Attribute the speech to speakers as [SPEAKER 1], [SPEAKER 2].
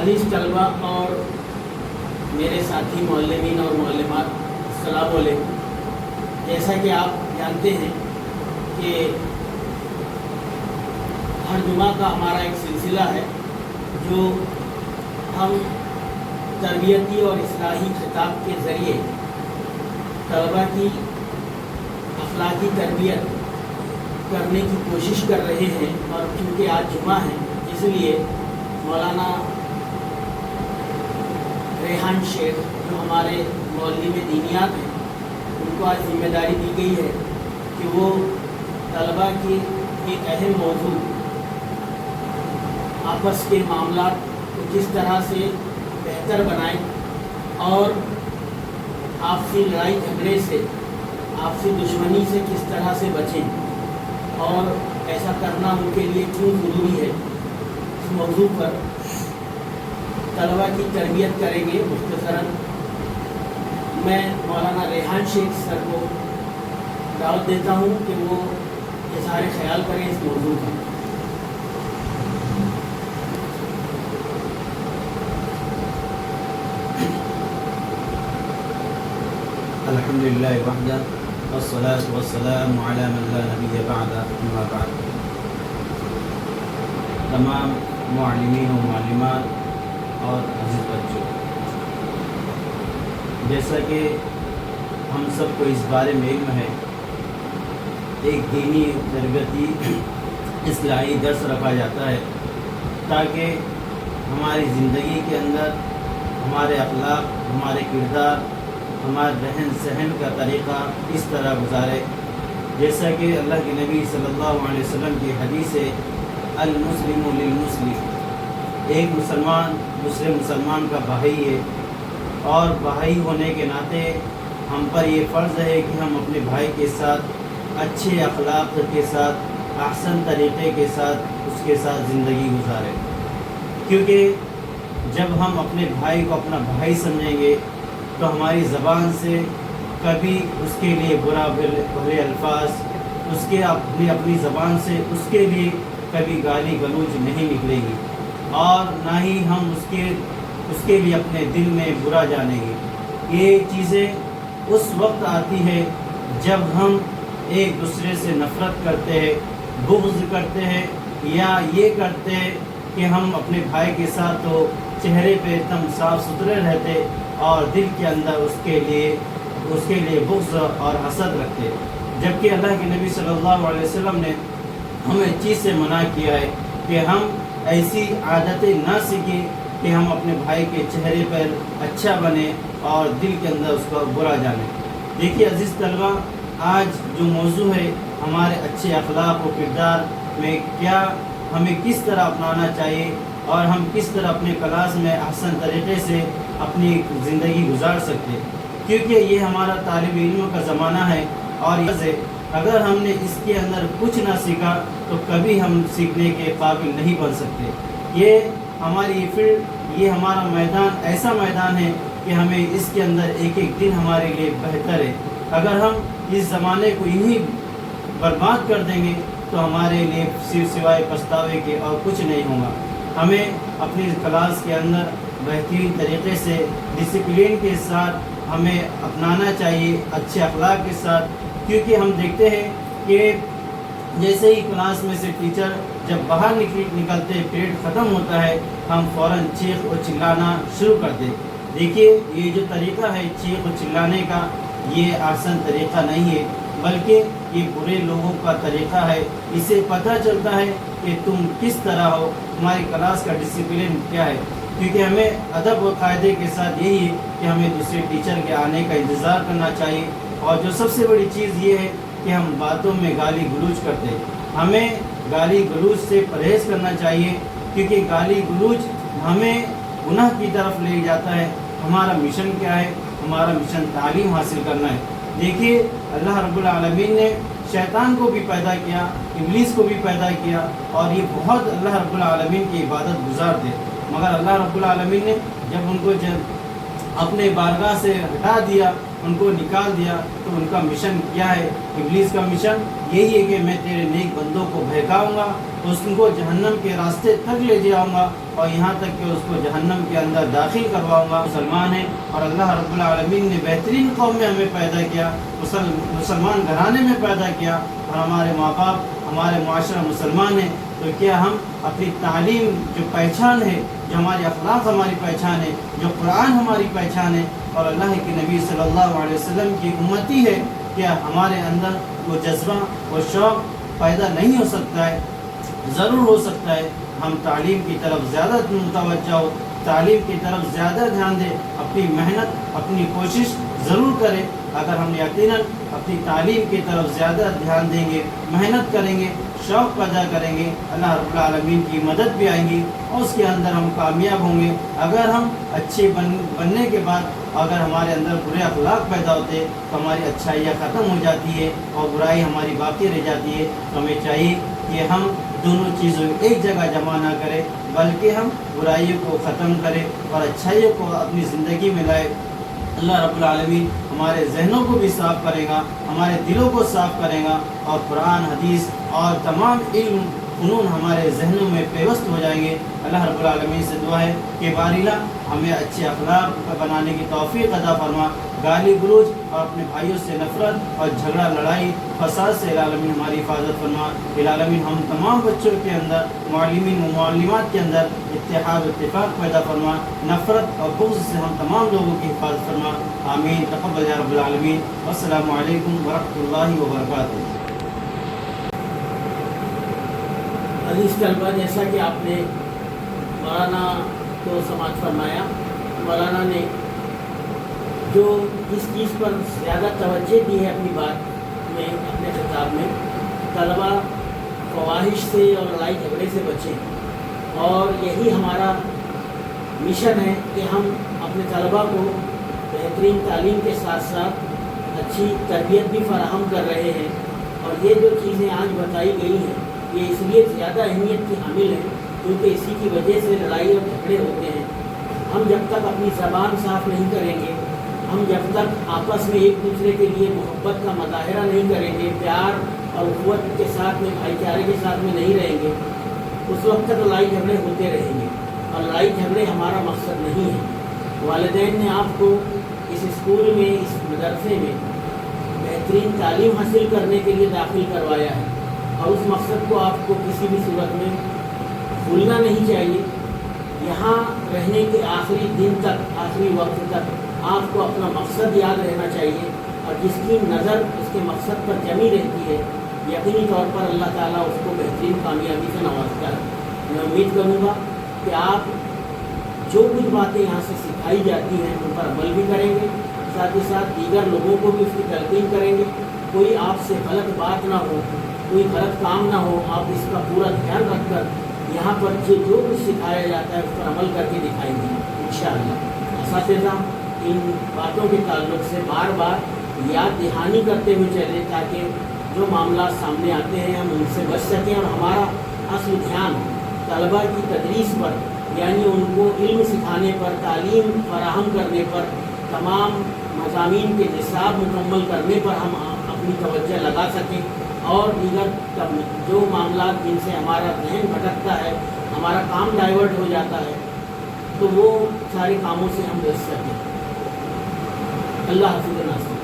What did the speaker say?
[SPEAKER 1] عزیز طلبہ اور میرے ساتھی معلمین اور معلمات، السلام علیکم۔ جیسا کہ آپ جانتے ہیں کہ ہر جمعہ کا ہمارا ایک سلسلہ ہے جو ہم تربیتی اور اصلاحی خطاب کے ذریعے طلبہ کی اخلاقی تربیت کرنے کی کوشش کر رہے ہیں، اور چونکہ آج جمعہ ہے اس لیے مولانا ریحان شیخ جو ہمارے معلم دینیات ہیں ان کو آج ذمہ داری دی گئی ہے کہ وہ طلبہ کی ایک اہم موضوع آپس کے معاملات کو کس طرح سے بہتر بنائیں اور آپسی لڑائی جھگڑے سے، آپسی دشمنی سے کس طرح سے بچیں اور ایسا کرنا ان کے لیے کیوں ضروری ہے، اس موضوع پر طلبہ کی تربیت کریں گے مختصراً۔ میں مولانا ریحان شیخ سر کو دعوت دیتا ہوں کہ وہ اظہار خیال کریں اس موضوع پر۔
[SPEAKER 2] الحمدللہ وحدہ والصلاة والسلام علی من لا نبی بعد اما بعد۔ تمام معلمین و معلمات اور عزیز بچوں، جیسا کہ ہم سب کو اس بارے میں علم ہے، ایک دینی تربیتی اصلاحی درس رکھا جاتا ہے تاکہ ہماری زندگی کے اندر ہمارے اخلاق، ہمارے کردار، ہمارے رہن سہن کا طریقہ اس طرح گزارے جیسا کہ اللہ کے نبی صلی اللہ علیہ وسلم کی حدیث ہے، المسلم للمسلم، ایک مسلمان دوسرے مسلمان کا بھائی ہے، اور بھائی ہونے کے ناطے ہم پر یہ فرض ہے کہ ہم اپنے بھائی کے ساتھ اچھے اخلاق کے ساتھ، احسن طریقے کے ساتھ اس کے ساتھ زندگی گزاریں، کیونکہ جب ہم اپنے بھائی کو اپنا بھائی سمجھیں گے تو ہماری زبان سے کبھی اس کے لیے برا بھلے الفاظ، اس کے اپنی زبان سے اس کے لیے کبھی گالی گلوچ نہیں نکلے گی، اور نہ ہی ہم اس کے لیے اپنے دل میں برا جانیں گے۔ یہ چیزیں اس وقت آتی ہے جب ہم ایک دوسرے سے نفرت کرتے ہیں، بغض کرتے ہیں، یا یہ کرتے ہیں کہ ہم اپنے بھائی کے ساتھ تو چہرے پہ ایک دم صاف ستھرے رہتے اور دل کے اندر اس کے لیے بغض اور حسد رکھتے، جبکہ اللہ کے نبی صلی اللہ علیہ وسلم نے ہمیں چیز سے منع کیا ہے کہ ہم ایسی عادتیں نہ سیکھیں کہ ہم اپنے بھائی کے چہرے پر اچھا بنیں اور دل کے اندر اس کو برا جانیں۔ دیکھیے عزیز طلبہ، آج جو موضوع ہے ہمارے اچھے اخلاق و کردار میں کیا ہمیں کس طرح اپنانا چاہیے اور ہم کس طرح اپنے کلاس میں احسن طریقے سے اپنی زندگی گزار سکتے، کیونکہ یہ ہمارا طالب علم کا زمانہ ہے، اور اگر ہم نے اس کے اندر کچھ نہ سیکھا تو کبھی ہم سیکھنے کے قابل نہیں بن سکتے۔ یہ ہماری فیلڈ، یہ ہمارا میدان ایسا میدان ہے کہ ہمیں اس کے اندر ایک ایک دن ہمارے لیے بہتر ہے۔ اگر ہم اس زمانے کو یہیں برباد کر دیں گے تو ہمارے لیے صرف سوائے پچھتاوے کے اور کچھ نہیں ہوگا۔ ہمیں اپنی کلاس کے اندر بہترین طریقے سے ڈسپلن کے ساتھ ہمیں اپنانا چاہیے، اچھے اخلاق کے ساتھ، کیونکہ ہم دیکھتے ہیں کہ جیسے ہی کلاس میں سے ٹیچر جب باہر نکلتے پیریڈ ختم ہوتا ہے، ہم فوراً چیخ و چلانا شروع کر دیں۔ دیکھیے یہ جو طریقہ ہے چیخ و چلانے کا، یہ آسان طریقہ نہیں ہے، بلکہ یہ برے لوگوں کا طریقہ ہے۔ اس سے پتہ چلتا ہے کہ تم کس طرح ہو، ہماری کلاس کا ڈسپلن کیا ہے، کیونکہ ہمیں ادب و قاعدے کے ساتھ یہی ہے کہ ہمیں دوسرے ٹیچر کے آنے کا انتظار کرنا چاہیے، اور جو سب سے بڑی چیز یہ ہے کہ ہم باتوں میں گالی گلوچ کرتے ہیں۔ ہمیں گالی گلوچ سے پرہیز کرنا چاہیے، کیونکہ گالی گلوچ ہمیں گناہ کی طرف لے جاتا ہے۔ ہمارا مشن کیا ہے؟ ہمارا مشن تعلیم حاصل کرنا ہے۔ دیکھیے اللہ رب العالمین نے شیطان کو بھی پیدا کیا، ابلیس کو بھی پیدا کیا، اور یہ بہت اللہ رب العالمین کی عبادت گزار تھے، مگر اللہ رب العالمین نے جب ان کو اپنے بارگاہ سے ہٹا دیا ان کو نکال دیا تو ان کا مشن کیا ہے؟ ابلیس کا مشن یہی ہے کہ میں تیرے نیک بندوں کو بہکاؤں گا، اس کو جہنم کے راستے تک لے جاؤں گا اور یہاں تک کہ اس کو جہنم کے اندر داخل کرواؤں گا۔ مسلمان ہیں اور اللہ رب العالمین نے بہترین قوم میں ہمیں پیدا کیا، مسلمان گھرانے میں پیدا کیا اور ہمارے ماں باپ ہمارے معاشرہ مسلمان ہیں، تو کیا ہم اپنی تعلیم جو پہچان ہے، جو ہماری اخلاق ہماری پہچان ہے، جو قرآن ہماری پہچان ہے اور اللہ کے نبی صلی اللہ علیہ وسلم کی امتی ہے، کیا ہمارے اندر وہ جذبہ وہ شوق پیدا نہیں ہو سکتا ہے؟ ضرور ہو سکتا ہے۔ ہم تعلیم کی طرف زیادہ متوجہ ہو، تعلیم کی طرف زیادہ دھیان دیں، اپنی محنت اپنی کوشش ضرور کریں۔ اگر ہم یقیناً اپنی تعلیم کی طرف زیادہ دھیان دیں گے، محنت کریں گے، شوق پیدا کریں گے، اللہ رب العالمین کی مدد بھی آئیں گی اور اس کے اندر ہم کامیاب ہوں گے۔ اگر ہم اچھے بننے کے بعد اگر ہمارے اندر برے اخلاق پیدا ہوتے تو ہماری اچھائیاں ختم ہو جاتی ہے اور برائی ہماری باقی رہ جاتی ہے۔ تو ہمیں چاہیے کہ ہم دونوں چیزوں ایک جگہ جمع نہ کریں، بلکہ ہم برائیوں کو ختم کریں اور اچھائیوں کو اپنی زندگی میں لائیں۔ اللہ رب العالمین ہمارے ذہنوں کو بھی صاف کرے گا، ہمارے دلوں کو صاف کرے گا اور قرآن حدیث اور تمام علم فنون ہمارے ذہنوں میں پیوست ہو جائیں گے۔ اللہ رب العالمین سے دعا ہے کہ باریلا ہمیں اچھے اخلاق بنانے کی توفیق عطا فرما، گالی گلوچ اور اپنے بھائیوں سے نفرت اور جھگڑا لڑائی فساد سے العالمین ہماری حفاظت فرما۔ العالمین ہم تمام بچوں کے اندر، معلمین و معلمات کے اندر اتحاد و اتفاق پیدا فرما، نفرت اور بغض سے ہم تمام لوگوں کی حفاظت فرما۔ آمین تقبل یا رب العالمین۔ والسلام علیکم ورحمۃ اللہ وبرکاتہ۔
[SPEAKER 1] عزیز طلبہ، جیسا کہ آپ نے مولانا کو سماعت فرمایا، مولانا نے جو جس چیز پر زیادہ توجہ دی ہے اپنی بات میں، اپنے خطاب میں، طلبہ فواہش سے اور لڑائی جھگڑے سے بچیں، اور یہی ہمارا مشن ہے کہ ہم اپنے طلبہ کو بہترین تعلیم کے ساتھ ساتھ اچھی تربیت بھی فراہم کر رہے ہیں۔ اور یہ جو چیزیں آج بتائی گئی ہیں یہ اس لیے زیادہ اہمیت کی حامل ہے کیونکہ اسی کی وجہ سے لڑائی اور جھگڑے ہوتے ہیں۔ ہم جب تک اپنی زبان صاف نہیں کریں گے، ہم جب تک آپس میں ایک دوسرے کے لیے محبت کا مظاہرہ نہیں کریں گے، پیار اور اخوت کے ساتھ میں، بھائی چارے کے ساتھ میں نہیں رہیں گے، اس وقت تک لڑائی جھگڑے ہوتے رہیں گے، اور لڑائی جھگڑے ہمارا مقصد نہیں ہے۔ والدین نے آپ کو اس اسکول میں، اس مدرسے میں بہترین تعلیم حاصل کرنے کے لیے داخل کروایا ہے، اور اس مقصد کو آپ کو کسی بھی صورت میں بھولنا نہیں چاہیے۔ یہاں رہنے کے آخری دن تک، آخری وقت تک آپ کو اپنا مقصد یاد رہنا چاہیے، اور جس کی نظر اس کے مقصد پر جمی رہتی ہے یقینی طور پر اللہ تعالیٰ اس کو بہترین کامیابی سے نوازتا ہے۔ میں امید کروں گا کہ آپ جو کچھ باتیں یہاں سے سکھائی جاتی ہیں ان پر عمل بھی کریں گے، ساتھ ہی ساتھ دیگر لوگوں کو بھی اس کی تلقین کریں گے۔ کوئی آپ سے غلط بات نہ ہو، کوئی غلط کام نہ ہو، آپ اس کا پورا دھیان رکھ کر یہاں پر جو کچھ سکھایا جاتا ہے اس پر عمل کر کے دکھائیں گے انشاءاللہ۔ اساتذہ ان باتوں کے تعلق سے بار بار یاد دہانی کرتے ہوئے چلیں تاکہ جو معاملات سامنے آتے ہیں ہم ان سے بچ سکیں، اور ہمارا اصل دھیان طلباء کی تدریس پر، یعنی ان کو علم سکھانے پر، تعلیم فراہم کرنے پر، تمام مضامین کے نصاب مکمل کرنے پر ہم اپنی توجہ لگا سکیں، اور دیگر جو معاملات جن سے ہمارا ذہن بھٹکتا ہے، ہمارا کام ڈائیورٹ ہو جاتا ہے، تو وہ سارے کاموں سے ہم بچ سکیں۔ اللہ حافظ ناصر۔